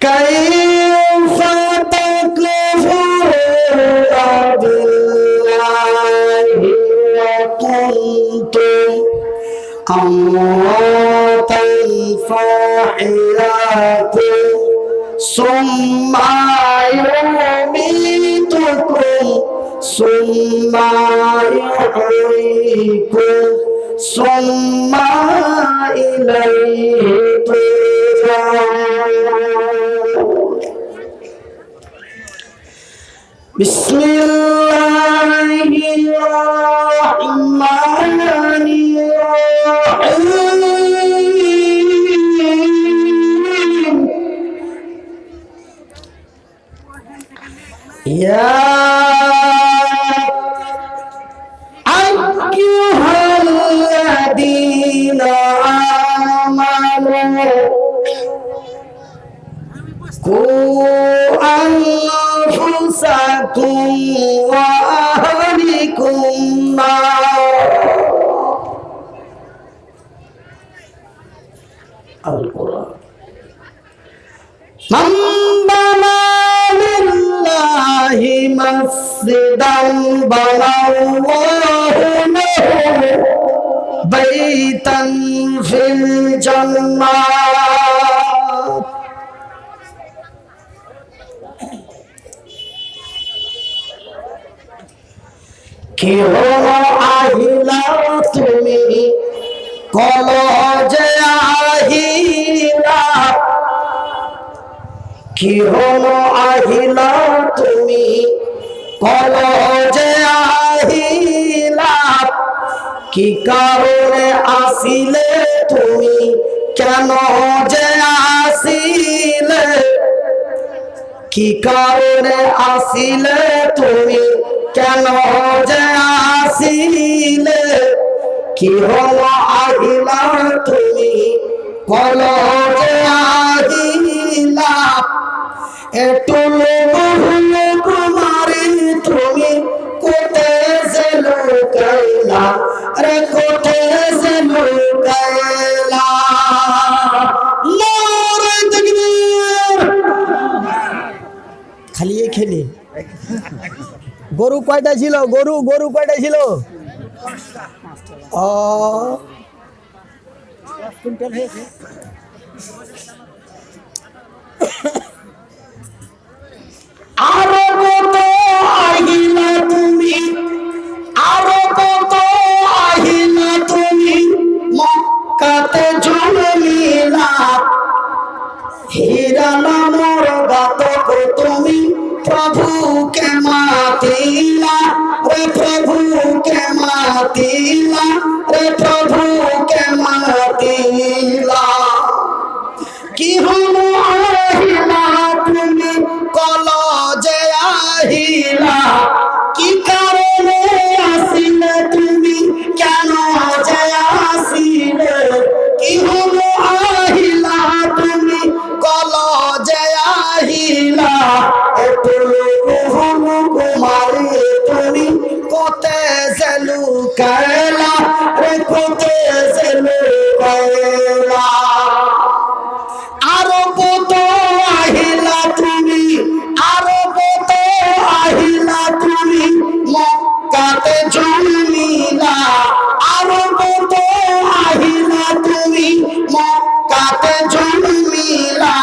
كيف تكفرون بالله وكنتم أمواتا فأحياكم ثم يميتكم ثم يحييكم ثم إليه ترجعون بسم الله الرحمن الرحيم يا أيها الذين آمنوا قوا أنفسكم وأهلكم نارا القرآن من بنى لله مسجدا بنى الله له بيتا في الجنة কি হলো আহিলা তুমি কলজে আহিলা কি হলো আহিলা তুমি কলজে আহিলা কি কারণে আসিলে তুমি কেন যে আসিলে কি কারণে আসিলে তুমি কেন যে আসিলে কি হলো আহিলা তুমি কলজে আহিলা একটু কুমারী তুমি কোটে যে লুকাইলা রে কোটে যে লুকাইলা নারে তাকবীর খালি খেলে গরু কয়টা ছিল গরু কয়টা ছিল ও 10 কুইন্টাল হয়েছে আরো কত আহিলা তুমি আরো কত আহিলা তুমি মক্কাতে জন্মিলা হীরা নামর গাতক তুমি প্রভুকে মাতিলা রে প্রভুকে মাতিলা রে প্রভুকে মাতিলা কি হলো আহিলা তুমি কলজে আহিলা কি কারণে আসিলে তুমি কেন যে আসিলে কি হলো আহিলা তুমি কলজে আহিলা কুমারী তুমি কোতে যে লুকাইলা রে কোতে যে লুকাইলা আরো কত আহিলা তুমি আরো কত আহিলা তুমি মক্কাতে জন্মিলা আরো কত আহিলা তুমি মক্কাতে জন্মিলা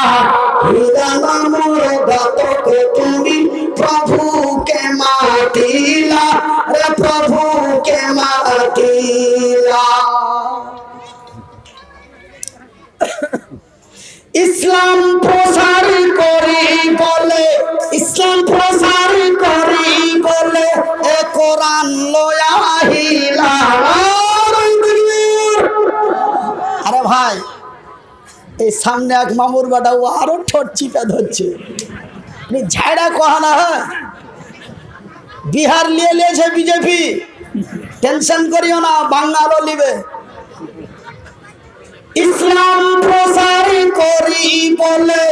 হীরা নামর গাতক তুমি প্রভুকে মাতিলা রে প্রভুকে মাতিলা ইসলাম প্রচার করি বলে ইসলাম প্রচার করি বলে এ কোরআন লয়া আহিলা আরে ভাই এই সামনে এক মামুর বাটা ও আরো ঠোঁট চিপে ধরছে ঝাড়া কহানা হ্যাঁ বিহার নিয়ে লিয়েছে বিজেপি টেনশন করিও না বাঙালও লিবে ইসলাম প্রচার করি বলে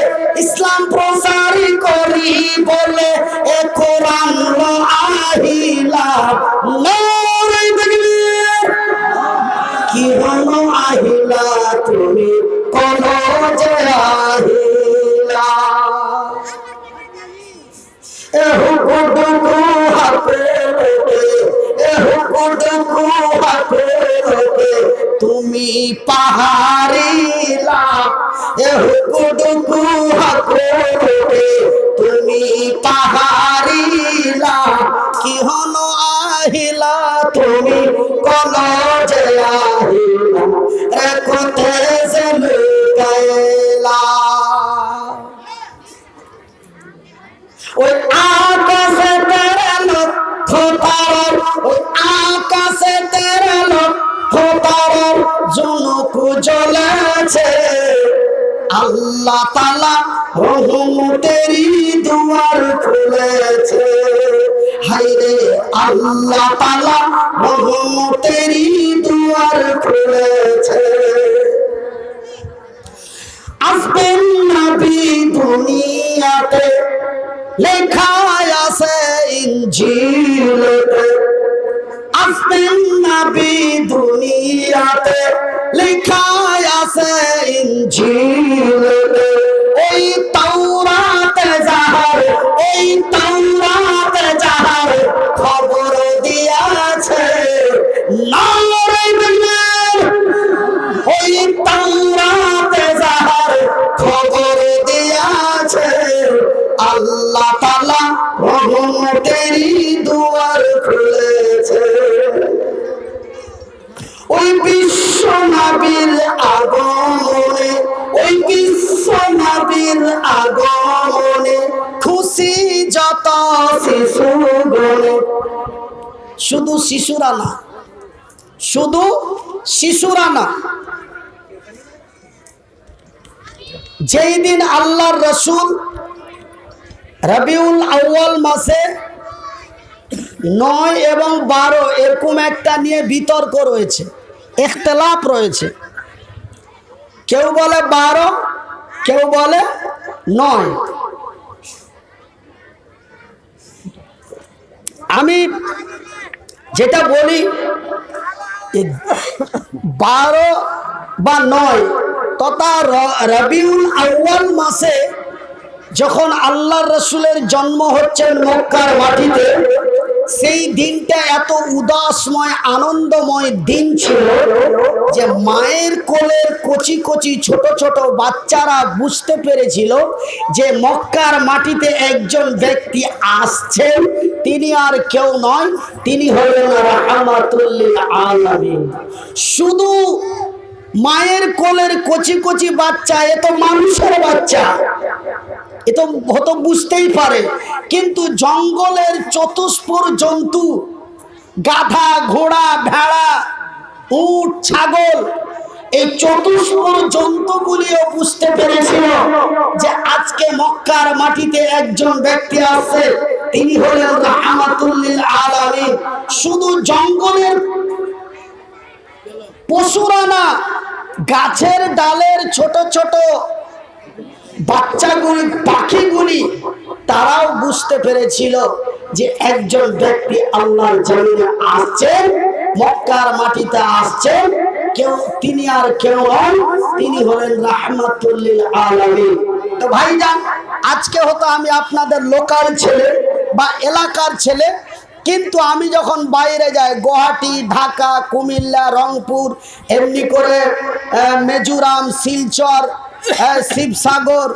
ইসলাম প্রচার করি বলে এ কোরআন আহিলা নারে তাকবীর কি হলো আহিলা তুমি কলজে আহিলা তুমি পাহাড়িলা এ হুকুডুকু হাকুকে তুমি পাহাড়িলা কি হন আহিলা তুমি কলজে আহিলা রে কোতে জেলু গায়লা ওই আকাশে তেরে লক্ষ তারার ওই আকাশে তেরে লক্ষ তারার জনকু জ্বলেছে আল্লাহ তাআলা রহমতেরই দুয়ার খুলেছে হায়রে আল্লাহ তাআলা রহমতেরই দুয়ার খুলেছে আসবেন নবী দুনিয়াতে লেখা আছে ইনজিলেতে আসবেন নবী দুনিয়াতে লেখা আছে ইনজিলেতে ওই তাওরাতে যাহার ওই তাওরাতে যাহার খবর দিয়াছে নারে বিল্লাহ ওই তাওরাতে যাহার খবর দিয়াছে আল্লাহ তাআলা রহমতেরই দুয়ার খুলেছে ওই বিশ্ব নবীর আগমনে ওই বিশ্ব নবীর আগমনে খুশি যত শিশুগণে শুধু শিশুরা না শুধু শিশুরা না যেই দিন আল্লাহর রাসূল রবিউল আউয়াল মাসে 9 এবং 12 এরকম একটা নিয়ে বিতর্ক রয়েছে ইখতিলাফ রয়েছে কেউ বলে 12 কেউ বলে 9 আমি যেটা বলি 12 বা 9 তথা রবিউল আউয়াল মাসে যখন আল্লাহর রাসূলের জন্ম হচ্ছেন মক্কার মাটিতে সেই দিনটা এত উদাসময় আনন্দময় দিন ছিল যে মায়ের কোলের কচি কচি ছোট ছোট বাচ্চারা বুঝতে পেরেছিল যে মক্কার মাটিতে একজন ব্যক্তি আসছেন তিনি আর কেউ নয় তিনি হলেন রাহমাতুল লিল আলামিন শুধু মায়ের কোলের কচি কচি বাচ্চা এ তো মানুষের বাচ্চা এ তো হয়তো বুঝতেই পারে কিন্তু জঙ্গলের চতুষ্পদ জন্তু গাধা ঘোড়া ভেড়া উট ছাগল এই চতুষ্পদ জন্তুগুলিও বুঝতে পেরেছিল যে আজকে মক্কার মাটিতে একজন ব্যক্তি আছে তিনি হলেন রাহমাতুল লিল আলামিন শুধু জঙ্গলের পশুরা না গাছের ডালের ছোট ছোট বাচ্চাগুলি পাখিগুলি তারাও বুঝতে পেরেছিল যে একজন ব্যক্তি আল্লাহর জমিনে আসছেন মক্কার মাটিতে আসছেন কেউ তিনি আর কেউ নন তিনি হলেন রাহমাতুল লিল আলামিন তো ভাইজান আজকে হয়তো আমি আপনাদের লোকাল ছেলে বা এলাকার ছেলে কিন্তু আমি যখন বাইরে যাই গুয়াহাটি ঢাকা কুমিল্লা রংপুর এমনি করে মিজোরাম শিলচর শিবসাগর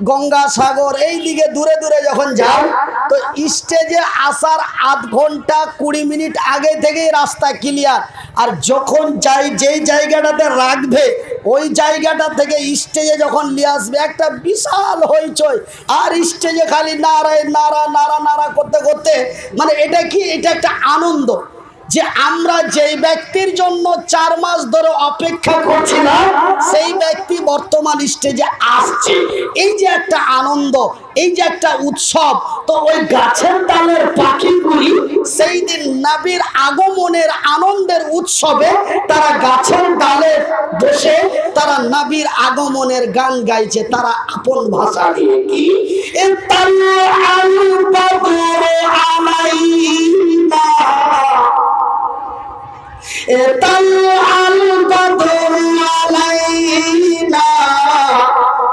গঙ্গাসাগর এই দিকে দূরে দূরে যখন যাও তো স্টেজে আসার আধ ঘন্টা 20 মিনিট আগে থেকেই রাস্তা ক্লিয়ার আর যখন যাই যেই জায়গাটাতে রাখবে ওই জায়গাটা থেকে স্টেজে যখন নিয়ে আসবে একটা বিশাল হইচই আর স্টেজে খালি নারায় নারা নারা নারা করতে করতে মানে এটা কি এটা একটা আনন্দ যে আমরা যেই ব্যক্তির জন্য 4 মাস ধরে অপেক্ষা করছিলাম সেই ব্যক্তি বর্তমান স্টেজে আসছে এই যে একটা আনন্দ এই যে একটা উৎসব তো ওই গাছের ডালের পাখিগুলি সেই দিন নবীর আগমনের আনন্দের উৎসবে তারা গাছের ডালে বসে তারা নবীর আগমনের গান গাইছে তারা আপন ভাষা দিয়ে কি طلع البدر علينا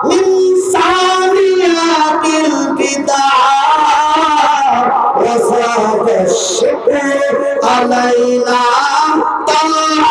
من ثانيات البداع وزاد الشكر علينا طلع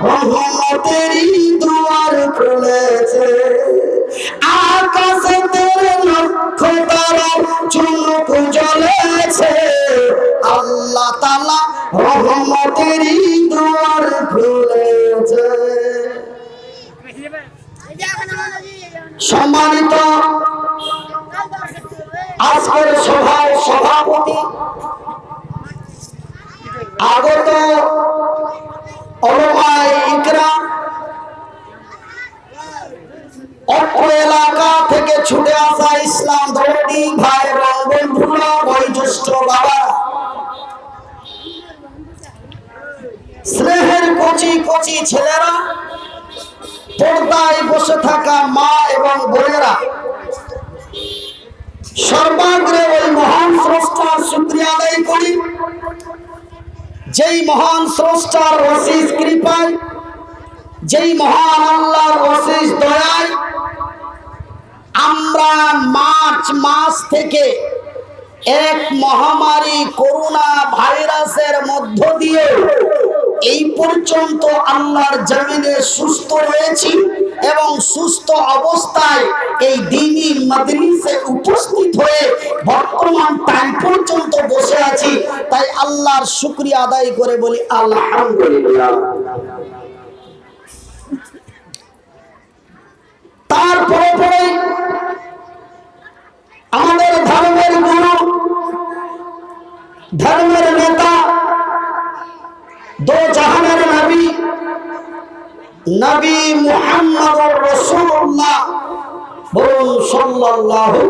রহমতেরই দুয়ার খুলেছে, আকাশেতে লক্ষ তারা চুমুক জ্বলেছে, আল্লাহ তাআলা রহমতেরই দুয়ার খুলেছে। সম্মানিত আজকের সভার সভাপতি, আগত ওলামায়ে ইকরাম, অত্র এলাকা থেকে ছুটে আসা ইসলাম ধর্মী ভাই এবং বন্ধুরা, বয়োজ্যেষ্ঠ বাবা, স্নেহের কচি কচি ছেলেরা, পর্দায় বসে থাকা মা এবং বোনেরা, সর্বাগ্রে ওই মহান স্রষ্টার শুকরিয়া আদায় করি, যেই মহান স্রষ্টার অশেষ কৃপায়, যেই মহান আল্লাহর অশেষ দয়ায় আমরা মার্চ মাস থেকে এক মহামারী করোনা ভাইরাসের মধ্য দিয়ে এই পর্যন্ত আল্লাহর জমিনে সুস্থ রয়েছি এবং সুস্থ অবস্থায় এই দ্বীনি মাদ্রাসায় উপস্থিত হয়ে বর্তমান টাইম পর্যন্ত বসে আছি। তাই আল্লাহর শুকরিয়া আদায় করে বলি আলহামদুলিল্লাহ। তারপরে আমাদের ধর্মের গুরু, ধর্মের নেতা, দো জাহানের নবী, নবী মুহাম্মদুর রাসূলুল্লাহ বলুন সাল্লাল্লাহু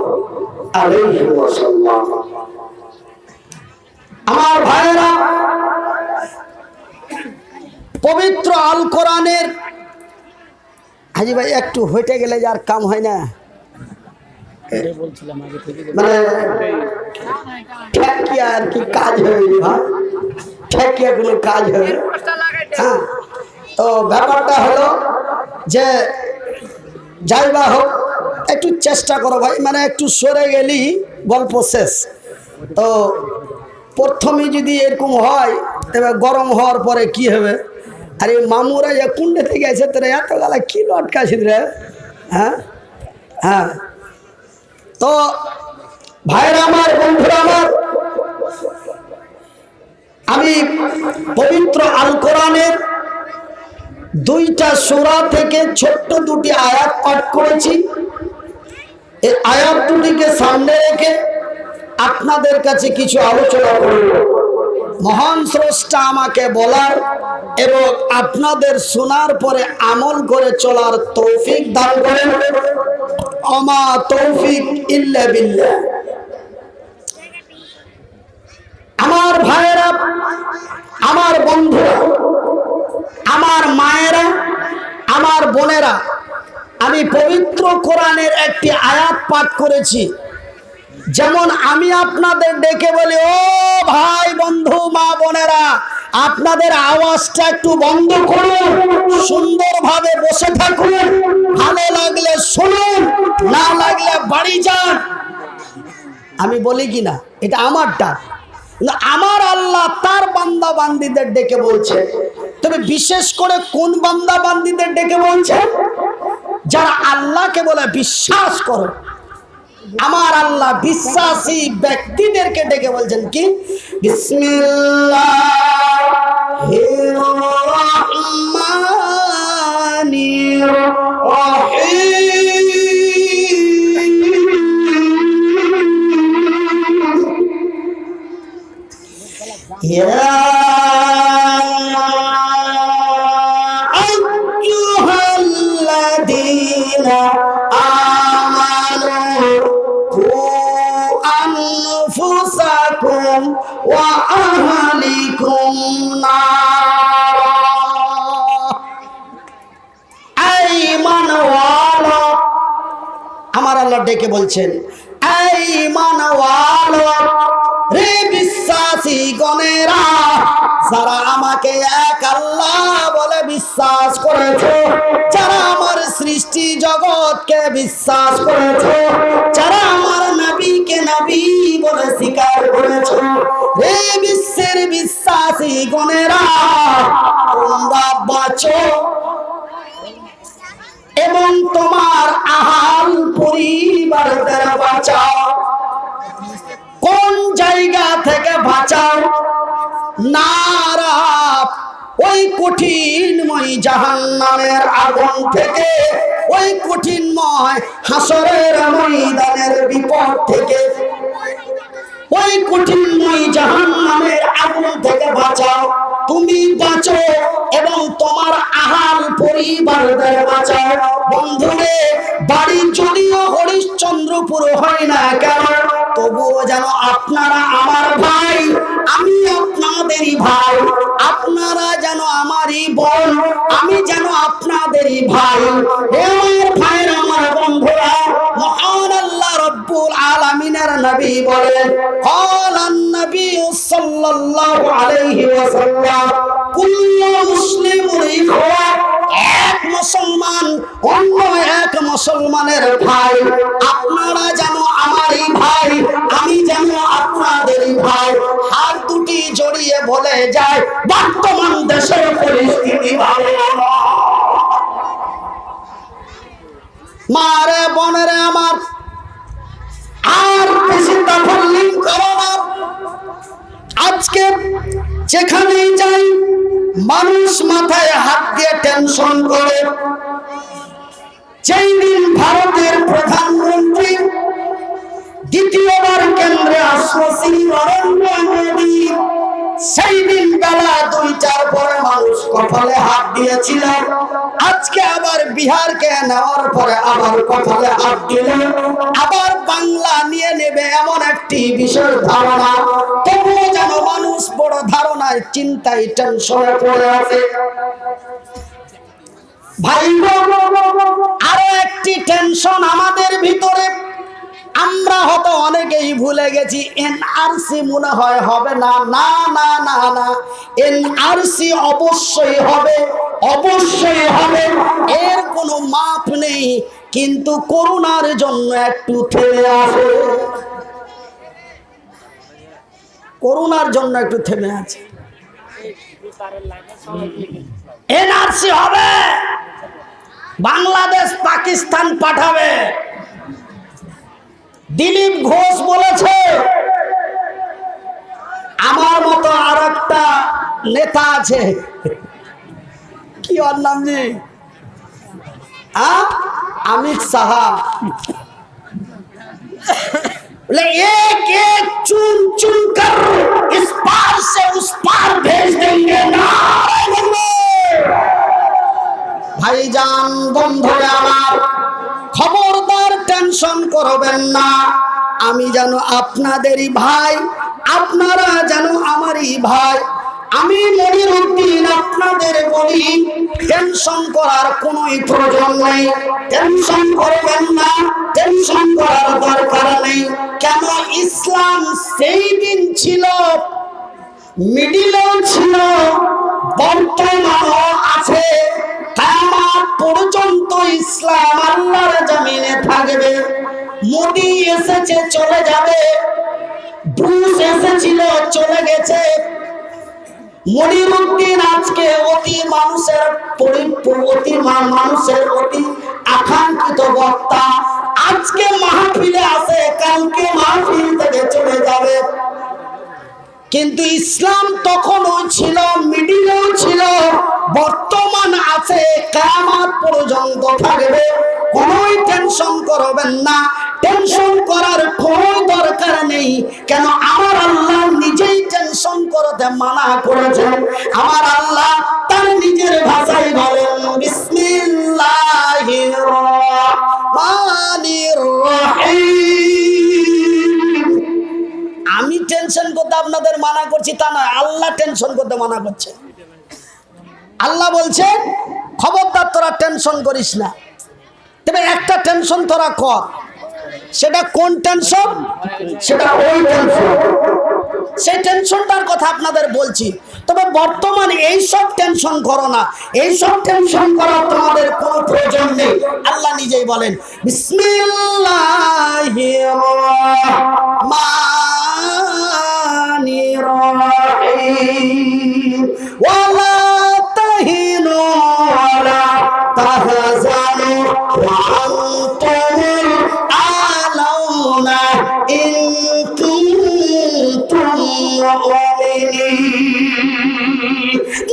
আলাইহি ওয়াসাল্লাম। আমার ভাইরা, পবিত্র আল কোরআনের, হাজি ভাই একটু হেঁটে গেলে যার কাম হয় না, মানে ঠেকিয়া আর কি কাজ হবে, ঠেকিয়া কোনো কাজ হবে। হ্যাঁ, তো ব্যাপারটা হলো যে যাই বা হোক, একটু চেষ্টা করো ভাই, মানে একটু সরে গেলি গল্প শেষ। তো প্রথমে যদি এরকম হয় তবে গরম হওয়ার পরে কি হবে, আরে মামুরা যে কুণ্ডে থেকে গেছে তোরা এত গালা কি লটকাছিস রে। হ্যাঁ হ্যাঁ, তো ভাইরা আমার, বন্ধুরা আমার, আমি পবিত্র আল কোরআনের দুইটা সূরা থেকে ছোট্ট দুটি আয়াত পাঠ করেছি। এই আয়াত দুটিকে সামনে রেখে আপনাদের কাছে কিছু আলোচনা করব। মহান স্রষ্টা আমাকে বলার এবং আপনাদের শোনার পরে আমল করে চলার তৌফিক দান করেন। আমা তৌফিক ইল্লা বিল্লাহ। আমার ভাইয়েরা, আমার বন্ধুরা, আমার মায়েরা, আমার বোনেরা, আমি পবিত্র কোরআনের একটি আয়াত পাঠ করেছি। যেমন আমি আপনাদের ডেকে বলি, ও ভাই বন্ধু মা বোনেরা, আপনাদের আওয়াজটা একটু বন্ধ করুন, সুন্দরভাবে বসে থাকুন, ভালো লাগলে শুনুন, না লাগলে বাড়ি যান। আমি বলি কি না, এটা আমার ডাক, আমার আল্লাহ তার বান্দা বান্দীদের ডেকে বলছে। তবে বিশেষ করে কোন বান্দা বান্দীদের ডেকে বলছে? যারা আল্লাহকে বলে বিশ্বাস করো। আমার আল্লাহ বিশ্বাসী ব্যক্তিদেরকে ডেকে বলছেন কি, বিসমিল্লাহির রহমানির রহিম, ইয়া আইয়ুহাল্লাযীনা আনফুসাকুম ওয়া আহলিকুম নারা। এই মানওয়ালা, আমার আল্লাহ ডেকে বলছেন, এই মানওয়ালা রে বিশ্বাসী গণেরা, যারা আমাকে এক আল্লাহ বলে বিশ্বাস করেছো, যারা আমার সৃষ্টি জগৎকে বিশ্বাস করেছো, যারা আমার নবীকে নবী বলে স্বীকার করেছো, হে বিশ্বের বিশ্বাসী গণেরা, তোমরা বাঁচো এবং তোমার আহাল পরিবারদের বাঁচাও। কোন জায়গা থেকে বাঁচাও? নারা, ওই কঠিনময় জাহান্নামের আগুন থেকে, ওই কঠিনময় হাসরের ময়দানের বিপদ থেকে, ওই কঠিনময় জাহান্নামের আগুন থেকে বাঁচাও। তুমি বাঁচো এবং তোমার আহাল পরিবারদের বাঁচাও। বন্ধুরে, বাড়ি যদিও হরিশ্চন্দ্রপুর হয় না কেন, তবুও যেন আপনারা আমার ভাই, আমি আপনাদেরই ভাই। আপনারা যেন আমারই বোন, আমি যেন আপনাদেরই ভাই। হে আমার ভাইরা, আমার বন্ধুরা, মহান আল্লাহ রব্বুল আলামিনের নবী বলেন, ক্বালান নবী সাল্লাল্লাহু আলাইহি ওয়াসাল্লাম, কুল্লু মুসলিমুন ইখওয়া, এক মুসলমান অন্য এক মুসলমানের ভাই। আপনারা যেন আমারই ভাই, আমি যেন আপনাদেরই ভাই। হাত দুটি জড়িয়ে বলে যায়, বর্তমান দেশের পরিস্থিতি ভালো না। মারে বোনেরে আমার, আর বেশি তাফাল্লিং করো না। আজকে যেখানেই যাই, মানুষ মাথায় হাত দিয়ে টেনশন করে। যেই দিন ভারতের প্রধানমন্ত্রী দ্বিতীয়বার কেন্দ্রে আসলো শ্রী নরেন্দ্র মোদী, সেই দিন বেলা 2-4 পরে মানুষ কপালে হাত দিয়েছিল। আজকে আবার বিহারকে নেওয়ার পরে আবার কপালে হাত দিল, আবার বাংলা নিয়ে নেবে এমন একটি বিশেষ ধারণা। তবুও যেন মানুষ বড় ধারণায়, চিন্তায়, টেনশনে পড়ে আছে। ভাই, আরো একটি টেনশন আমাদের ভিতরে। আমরা হয়তো অনেকেই ভুলে গেছি, এনআরসি মনে হয় হবে না। না না না না, এনআরসি অবশ্যই হবে, অবশ্যই হবে, এর কোনো মাপ নেই। কিন্তু করোনার জন্য একটু থেমে আছে, করোনার জন্য একটু থেমে আছে। এনআরসি হবে, বাংলাদেশ পাকিস্তান পাঠাবে। দিলীপ ঘোষ বলেছে, আমার মতো আর একটা নেতা আছে, কি ওর নাম জি, अमित शाह, एक एक चुन चुन कर इस पार से उस पार भेज देंगे ना। ভাইজান, বন্ধুরা আমার, খবরদার টেনশন করবেন না। আমি যেন আপনাদেরই ভাই, আপনারা যেন আমারই ভাই। আমি মনিরউদ্দিন আপনাদের বলি, টেনশন করার কোনো প্রয়োজন নেই। টেনশন করবেন না, টেনশন করার দরকার নেই। কেন? ইসলাম সেই দিন ছিল, মিডিলেও ছিল, বর্তমানও আছে। কিয়ামত পর্যন্ত ইসলাম আল্লাহর জমিনে থাকবে। মোদি এসেছে, চলে যাবে। বুশ এসেছিল, চলে গেছে। মনিরউদ্দিন আজকে অতি মানুষের অতি আকাঙ্ক্ষিত বক্তা। আজকে মাহফিলে আসে, কালকে মাহফিল থেকে চলে যাবে। কিন্তু ইসলাম তখনও ছিল, মিডিলেও ছিল, বর্তমান আছে, কিয়ামত পর্যন্ত থাকবে। কোনোই টেনশন করবেন না, টেনশন করার কোনো দরকার নেই। কেন? আমার আল্লাহ নিজেই টেনশন করতে মানা করেছেন। আমার আল্লাহ তার নিজের ভাষায় বলেন, বিসমিল্লাহির রহমানির রহিম। আমি টেনশন করতে আপনাদের মানা করছি তা না, আল্লাহ টেনশন করতে মানা করছে। আল্লাহ বলছেন, খবরদার তোরা টেনশন করিস না। তবে একটা টেনশন তোরা কর। সেটা কোন টেনশন? সেটা ওই টেনশন, সেই টেনশনটার কথা আপনাদের বলছি। তবে বর্তমানে এইসব টেনশন করো না, এইসব টেনশন করার তোমাদের কোনো প্রয়োজন নেই। আল্লাহ নিজেই বলেন, বিসমিল্লাহির রহমানির রহিম ওয়ালা তাহিনু ওয়ালা তাহজানু ওয়া আনতুমুল আলাউনা ইন কুনতুম মুমিনিন।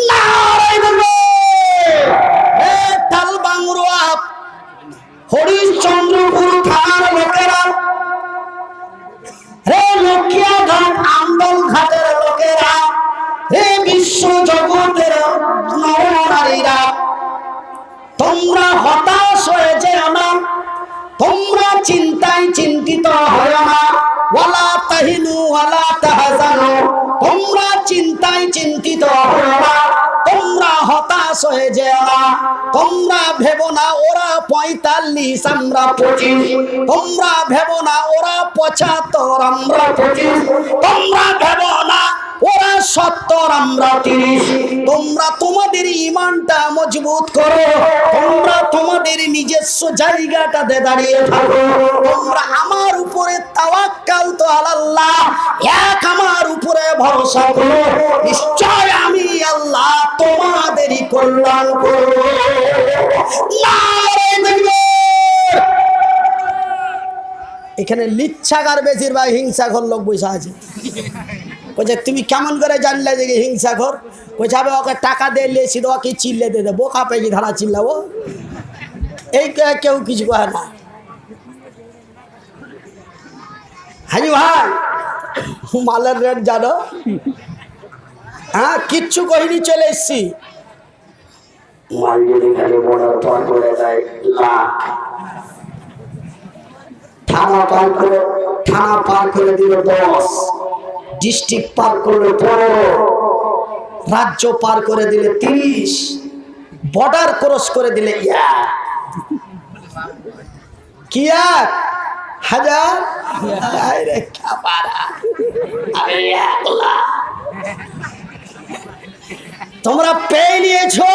নারায়ে তাকবীর। তালবাংরুয়া হরিশ্চন্দ্রপুর থানার লোকেরা, হে লক্ষ্মীঘাট আন্দোল ঘাটের লোকেরা, হে বিশ্ব জগতের নরনারীরা, তোমরা হতাশ হয়ে যেও না, তোমরা চিন্তায় চিন্তিত হয় না। ওয়ালা তাহিনু ওয়ালা তাহজানু, তোমরা চিন্তায় চিন্তিত হয় না, তোমরা হতাশ হয়ে যেও না। তোমরা ভেবো না ওরা 45 আমরা 25, তোমরা ভেবো না ওরা 75 আমরা 25, তোমরা ভেবো না ওরা 70 আমরা 30। তোমরা তোমাদের ঈমানটা মজবুত করো, তোমরা তোমাদের নিজস্ব জায়গাটাতে দাঁড়িয়ে থাকো। তোমরা আমার উপরে তাওয়াক্কালতু আলাল্লাহ, এক আমার উপরে ভরসা করো, নিশ্চয় আমি আল্লাহ তোমাদেরই কল্যাণ করব। নারায়ে তাকবীর। এখানে লিচ্ছাকার বেশিরভাগ হিংসাখোর লোক বসে আছে। বলছে তুমি কেমন করে জানলে যে হিংসাখোর? বলছে আমি ওকে টাকা দিয়ে লেছি, ওকে চিল্লে দিয়ে দেবো, বোকা পেয়েছি ধারা চিল্লাবো। এই কেউ কিছু কয় না। হাজি ভাই মালের রেট জানো? হ্যাঁ, কিচ্ছু কহিনি, চলে এসছি। মাল যদি খালি বর্ডার পার করে দেয় লাখ, থানা পার করে দিল 10, ডিস্ট্রিক্ট পার করলে 15, রাজ্য পার করে দিলে 30, বর্ডার ক্রস করে দিলে কি 1000। আরে খাবারা, আরে আল্লাহ, তোমরা পেয়ে নিয়েছো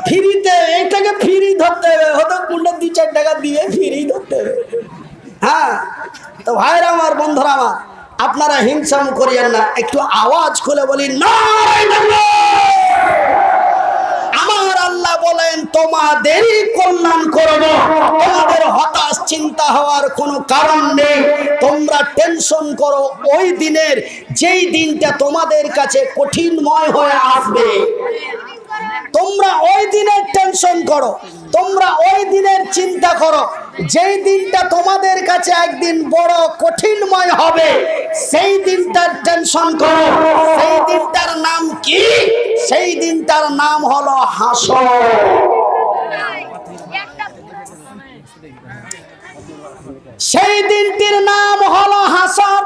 ফ্রিতে। এটাকে ফ্রি ধরতে হবে, হয়তো কোনটা 2-4 টাকা দিয়ে ফ্রি ধরতে হবে। হ্যাঁ, তো ভাইরা আমার, বন্ধুরা আমার, আপনারা হিংসাম করিয়েন না। একটু আওয়াজ খুলে বলি নারায়ে তাকবীর। আমার আল্লাহ বলেন তোমাদেরই কল্যাণ করব, তোমাদের হতাশ চিন্তা হওয়ার কোনো কারণ নেই। তোমরা টেনশন করো ওই দিনের, যেই দিনটা তোমাদের কাছে কঠিনময় হয়ে আসবে। তোমরা ওই দিনের টেনশন করো, তোমরা ওই দিনের চিন্তা করো, যেই দিনটা তোমাদের কাছে একদিন বড় কঠিনময় হবে, সেই দিনটার টেনশন করো। সেই দিনটার নাম কি? সেই দিনটার নাম হলো হাসর। সেই দিনটির নাম হলো হাসর।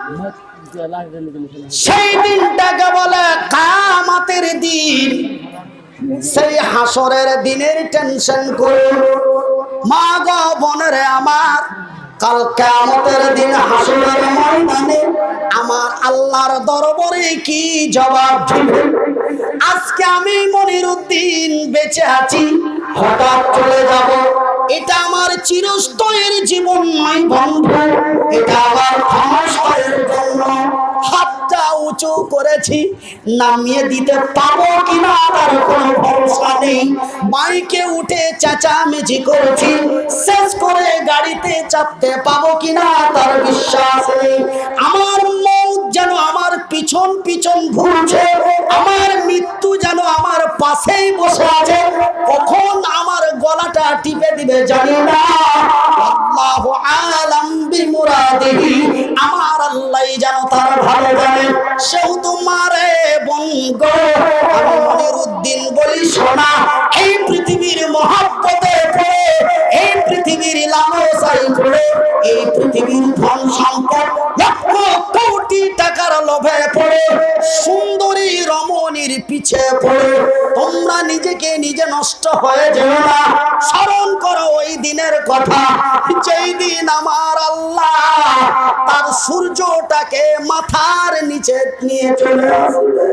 সেই দিনটাকে বলে কিয়ামতের দিন। সেই হাসরের দিনের টেনশন করে মা গো বোনেরে আমার, কাল কিয়ামতের দিন হাসরের ময়দানে আমার আল্লাহর দরবারে কি জবাব দিবে? আজকে আমি মনিরউদ্দিন বেঁচে আছি, হঠাৎ চলে যাব, এটা আমার চিরস্থায়ীর জীবন নয় বন্ধু, এটা আমার ক্ষণস্থায়ীর জন্য। হাতটা উঁচু করেছি, নামিয়ে দিতে পাবো কিনা তার কোনো ভরসা নেই। বাইকে উঠে চেঁচামেচি করেছি, শেষ করে গাড়িতে চাপতে পাবো কিনা তার বিশ্বাস নেই। আমার মৌত যেন আমার পিছন পিছন ঘুরছে, আমার মৃত্যু যেন আমার পাশেই বসে আছে, কখন আমার গলাটা টিপে দিবে জানি না। আল্লাহু আলাম বিমুরাদিহি, আমার আল্লাহই যেন তার ভালো জানে। সেও তোমারে বঙ্গ, আমি মনিরউদ্দিন বলি শোনা, এই পৃথিবীর মহব্বতে পড়ে, এই পৃথিবীর লালসায় পড়ে, এই পৃথিবীর ধন সম্পদ লক্ষ কোটি টাকার লোভে পড়ে, সুন্দরী রমণীর পিছে পড়ে তোমরা নিজেকে নিজে নষ্ট হয়ে যেও না। স্মরণ করো ওই দিনের কথা, যেই দিন আমার আল্লাহ তার সূর্যটাকে মাথার নিচে নিয়ে চলে আসবে।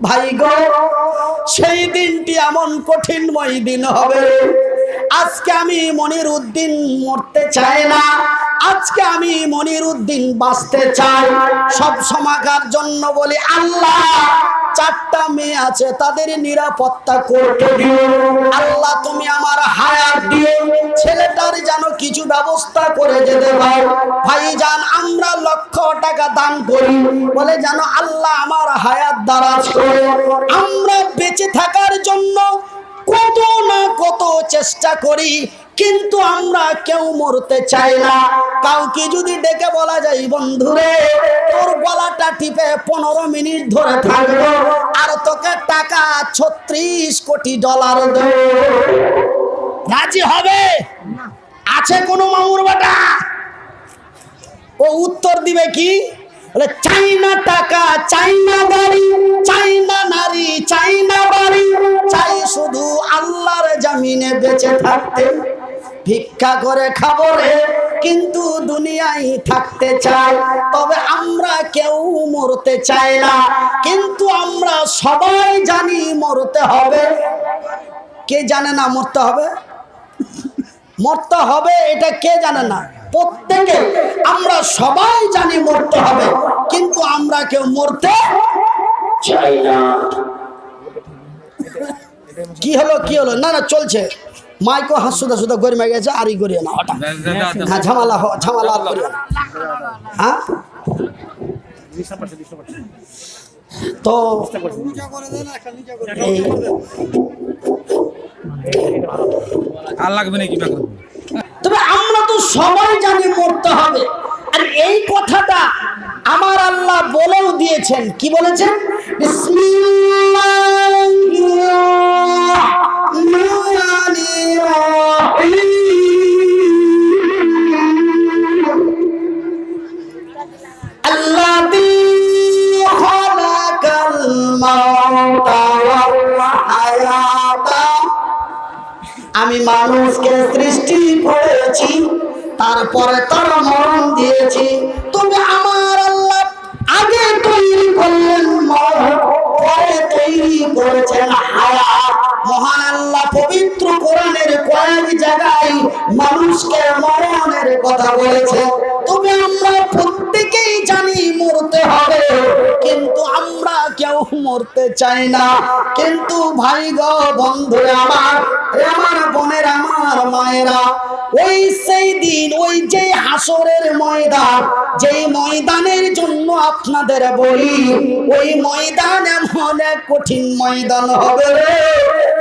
ভাই গো, সেই দিনটি এমন কঠিনময় দিন হবে। আজকে আমি মনিরউদ্দিন মরতে চাই না, আজকে আমি মনিরউদ্দিন বাঁচতে চাই, সব সময়কার জন্য বলি আল্লাহ, 4টা মেয়ে আছে তাদের নিরাপত্তা করতে দিও আল্লাহ, তুমি আমার হায়াত দিও, ছেলেটার যেন কিছু ব্যবস্থা করে যেতে পারো। ভাইজান আমরা লক্ষ টাকা দান করি, বলে যেন আল্লাহ আমার হায়াত দারাজ করে। আমরা বেঁচে থাকার জন্য কত না কত চেষ্টা করি, কিন্তু আমরা কেউ মরতে চাই না। কাউকে যদি ডেকে বলা যায় বন্ধুরে তোর গলাটা টিপে 15 মিনিট ধরে থাকবো আর তোকে টাকা 36 কোটি ডলার দেব, রাজি হবে? আছে কোনো মামুর বেটা? ও উত্তর দিবে কি? বলে চাই না টাকা, চাই না গাড়ি, চাই না নারী, চাই না বাড়ি, চাই শুধু আল্লাহর জমিনে বেঁচে থাকতে, ভিক্ষা করে খাবো রে কিন্তু দুনিয়ায় থাকতে চাই। তবে আমরা কেউ মরতে চাই না, কিন্তু আমরা সবাই জানি মরতে হবে। কে জানে না মরতে হবে? মরতে হবে এটা কে জানে না? প্রত্যেকে আমরা সবাই জানি মরতে হবে, কিন্তু আমরা কেউ মরতে চাই না। কি হলো কি হলো? না না চলছে, মাইকো হাসুদা সুদা গরিমে গেছে, আরই গড়িয়ে না হঠাৎ, হ্যাঁ ঝামেলা ঝামেলা আর করিও না। হ্যাঁ তো আর লাগবে নাকি? তবে আমরা তো সবাই জানি মরতে হবে, আর এই কথাটা আমার আল্লাহ বলেও দিয়েছেন। কি বলেছেন? আমি মানুষকে সৃষ্টি করেছি, তারপরে তার মরণ দিয়েছি। তুমি আমার আল্লাহ আগে তৈরি করলেন মরণ, পরে তৈরি করেছেন হায়াত। মহান আল্লাহ পবিত্র কোরআনের কয়েক জায়গায় মানুষকে মরণের কথা বলেছে। তবে আমরা প্রত্যেকেই জানি মরতে হবে, কিন্তু আমরা কেউ মরতে চাই না। কিন্তু ভাই গো, বন্ধুরা আমার, আমার বোনের, আমার মায়েরা, ওই সেই দিন, ওই যে হাসরের ময়দান, যেই ময়দানের জন্য আপনাদের বলি, ওই ময়দান এমন এক কঠিন ময়দান হবে,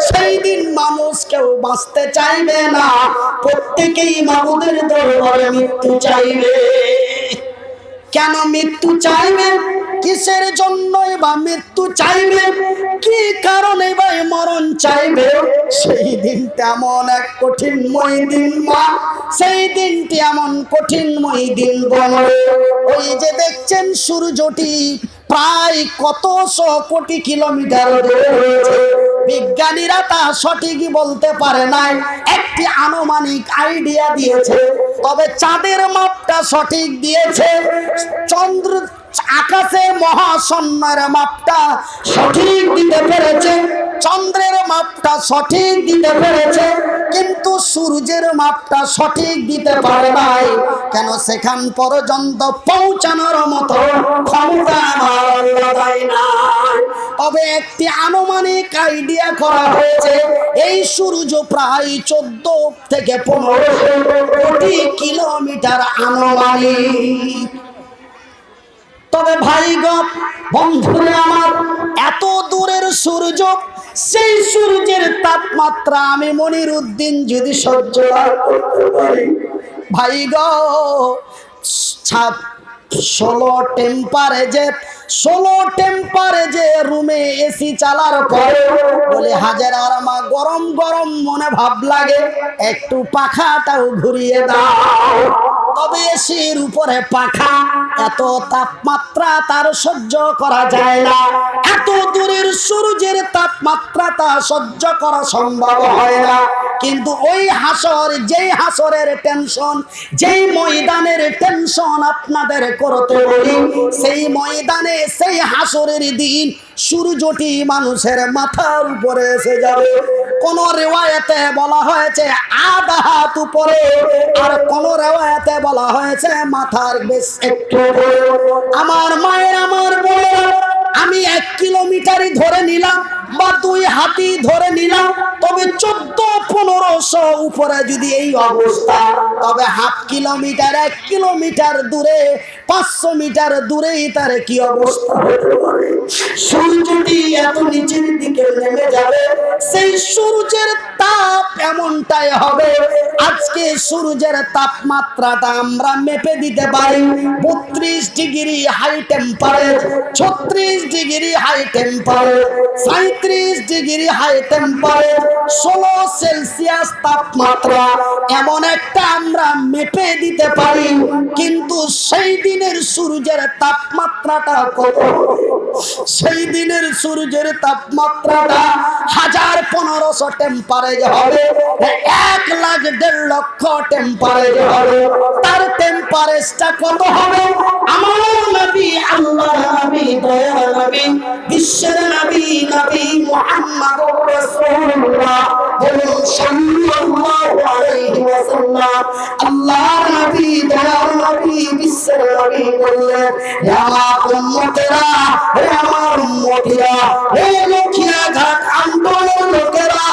সেই দিন মানুষ কেউ বাঁচতে চাইবে না, প্রত্যেকেই মাবুদের দরবারে মৃত্যু চাইবে। কেন মৃত্যু চাইবে? কিসের জন্যই বা মৃত্যু চাইবে? কি কারণে বা মরণ চাইবে? সেই দিনটা এমন এক কঠিনময় দিন মা, সেই দিনটি এমন কঠিনময় দিন বলে। ওই যে দেখছেন সূর্যটি প্রায় কতশো কোটি কিলোমিটার দূরে রয়েছে, বিজ্ঞানীরা তা সঠিকই বলতে পারে নাই, একটি আনুমানিক আইডিয়া দিয়েছে। তবে চাঁদের মাপটা সঠিক দিয়েছে, চন্দ্র আকাশের মহাশূন্যের মাপটা সঠিক দিতে পেরেছে, চন্দ্রের মাপটা সঠিক দিতে পেরেছে, কিন্তু সূর্যের মাপটা সঠিক দিতে পারে নাই। কেন? সেখান পর্যন্ত পৌঁছানোর মতো ক্ষমতা আমার আল্লাহ দেয় না। তবে একটি আনুমানিক আইডিয়া করা হয়েছে, এই সূর্য প্রায় 14 থেকে 15 কোটি কিলোমিটার আনুমানিক। তবে ভাই গো, বন্ধুরা আমার, এত দূরের সূর্য, সেই সূর্যের তাপমাত্রা আমি মনিরউদ্দিন যদি সহ্য করতে পারি, ভাই গো, 16 টেম্পারেজে রুমে এসি চালার পরে বলে হাজার আর মা গরম গরম মনে ভাব লাগে, একটু পাখাটাও ঘুরিয়ে দাও। তবে এসির উপরে পাখা, এত তাপমাত্রা তার সহ্য করা যায় না, এত দূরের সূর্যের তাপমাত্রা তা সহ্য করা সম্ভব হয় না। কিন্তু ওই হাসর, যেই হাসরের টেনশন, যেই ময়দানের টেনশন আপনাদের করতে বলি, সেই ময়দানে, সেই হাসরের দিন সূর্যটি মানুষের মাথার উপরে এসে যাবে। কোন রিওয়ায়াতে বলা হয়েছে হাত উপরে, আর কোন রেওয়ায়াতে বলা হয়েছে মাথার বেশ একটু উপরে। আমার মায়ের, আমার বোনেরা, আমি 1 কিলোমিটারই ধরে নিলাম বা 2 হাতই ধরে নিলাম, তবে 1400-1500 উপরে যদি এই অবস্থা, তবে হাফ কিলোমিটার, 1 কিলোমিটার দূরে, 500 মিটার দূরেই তার কি অবস্থা হতে পারে। সূর্যটি এত নিচের দিকে নেমে যাবে, সেই সূর্যের তাপ এমনটাই হবে। আজকে সূর্যের তাপমাত্রাটা আমরা মেপে দিতে পারি 32 degree high temperature, 36 degree high temperature, 37 degree high temperature, 16 Celsius তাপমাত্রা, এমন একটা আমরা মেপে দিতে পারি। কিন্তু সেই দিনের সূর্যের তাপমাত্রাটা কত? সেই দিনের সূর্যের তাপমাত্রাটা 1500 টেম্পারেচার হবে, 1,00,000-1,50,000 টেম্পারেচার হবে। তার টেম্পারেচারটা কত হবে? আমার নবী, আল্লাহর নবী, দয়ার নবী, বিশ্বের নবী, নবী মুহাম্মদুর রাসূলুল্লাহ সাল্লাল্লাহু আলাইহি ওয়াসাল্লাম, আল্লাহর নবী, দয়ার নবী, বিশ্বের নবী বললেন, হে আমার উম্মতেরা, হে আমার উম্মতিরা, হে লক্ষ্মীঘাট আন্দোলনের লোকেরা,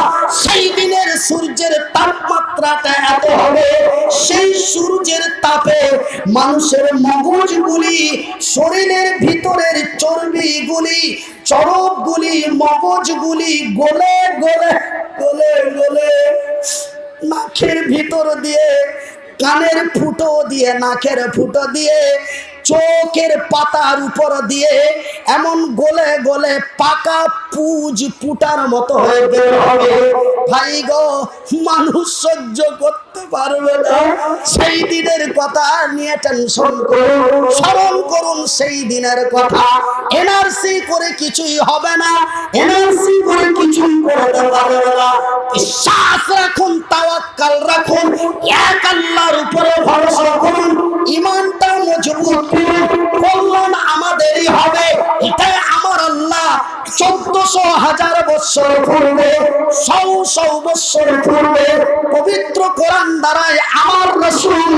সেই দিনের সূর্যের তাপমাত্রাটা এত হবে, সেই সূর্যের তাপে মানুষের মগজগুলি, শরীরের ভিতরের চর্বিগুলি, চরবগুলি, মগজগুলি গলে গলে গলে গলে নাকের ভিতর দিয়ে, কানের ফুটো দিয়ে, নাকের ফুটো দিয়ে, চোখের পাতার উপর দিয়ে এমন গলে গলে পাকা পুজ পুটার মতো হয়ে বের হবে। ভাই গো, মানুষ সহ্য করতে পারবে না। সেই দিনের কথা নিয়ে টেনশন করুন, স্মরণ করুন সেই দিনের কথা। এনআরসি করে কিছুই হবে না, এনআরসি করে কিছুই করতে পারবে না। বিশ্বাস রাখুন, তাওয়াক্কাল রাখুন, এক আল্লাহর উপরে ভরসা করুন, ঈমানটা মজবুত করুন, কল্যাণ আমাদেরই হবে। এটাই আমার আল্লাহ 1400-1000 বছর পূর্বে, 100 বছর পূর্বে পবিত্র কোরআন দ্বারাই আমার রাসূল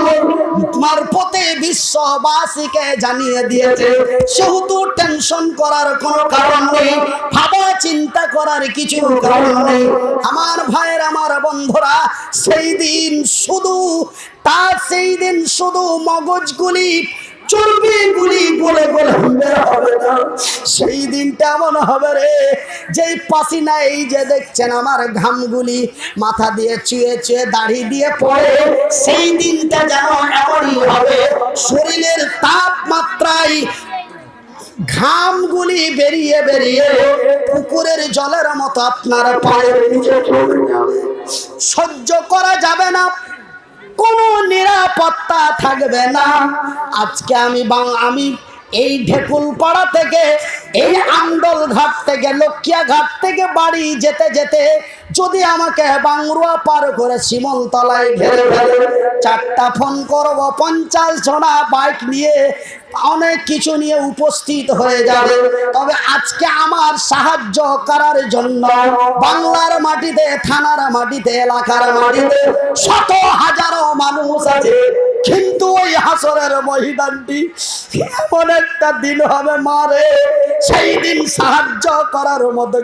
মারফতে বিশ্ববাসীকে জানিয়ে দিয়েছে। সেহেতু টেনশন করার কোনো কারণ নেই, ভাবা চিন্তা করার কিছু কারণ নেই। আমার ভাইয়ের, আমার বন্ধুরা, সেই দিন শুধু মগজগুলি, চর্বিগুলি গলে গলে বের হবে না। সেই দিনটা এমন হবে রে, যেই পাসিনা, এই যে দেখছেন আমার ঘামগুলি মাথা দিয়ে চুয়ে চুয়ে দাড়ি দিয়ে পড়ে, সেই দিনটা যেন এমনই হবে, শরীরের তাপমাত্রায় ঘামগুলি বেরিয়ে বেরিয়ে পুকুরের জলের মতো আপনার পায়ের নিচে চলে যাবে। সহ্য করা যাবে না, কোনো নিরাপত্তা থাকবে না। আজকে আমি এই ঢেকুলপাড়া থেকে, এই আমডল ঘাট থেকে, লক্ষ্মীয়া ঘাট থেকে বাড়ি যেতে যেতে যদি আমাকে বাংরুয়া পার করে শিমলতলায় ঘেরে ফেলে, 4টা ফোন করব, 50 জনা বাইক নিয়ে, অনেক কিছু নিয়ে উপস্থিত হয়ে যাবে। তবে আজকে আমার সাহায্য করার জন্য বাংলার মাটিতে, থানার মাটিতে, এলাকার মাটিতে শত হাজারো মানুষ আছে। কিন্তু ওই হাসরের ময়দানটি এমন একটা দিন হবে মারে, সেই দিন সাহায্য করার মতো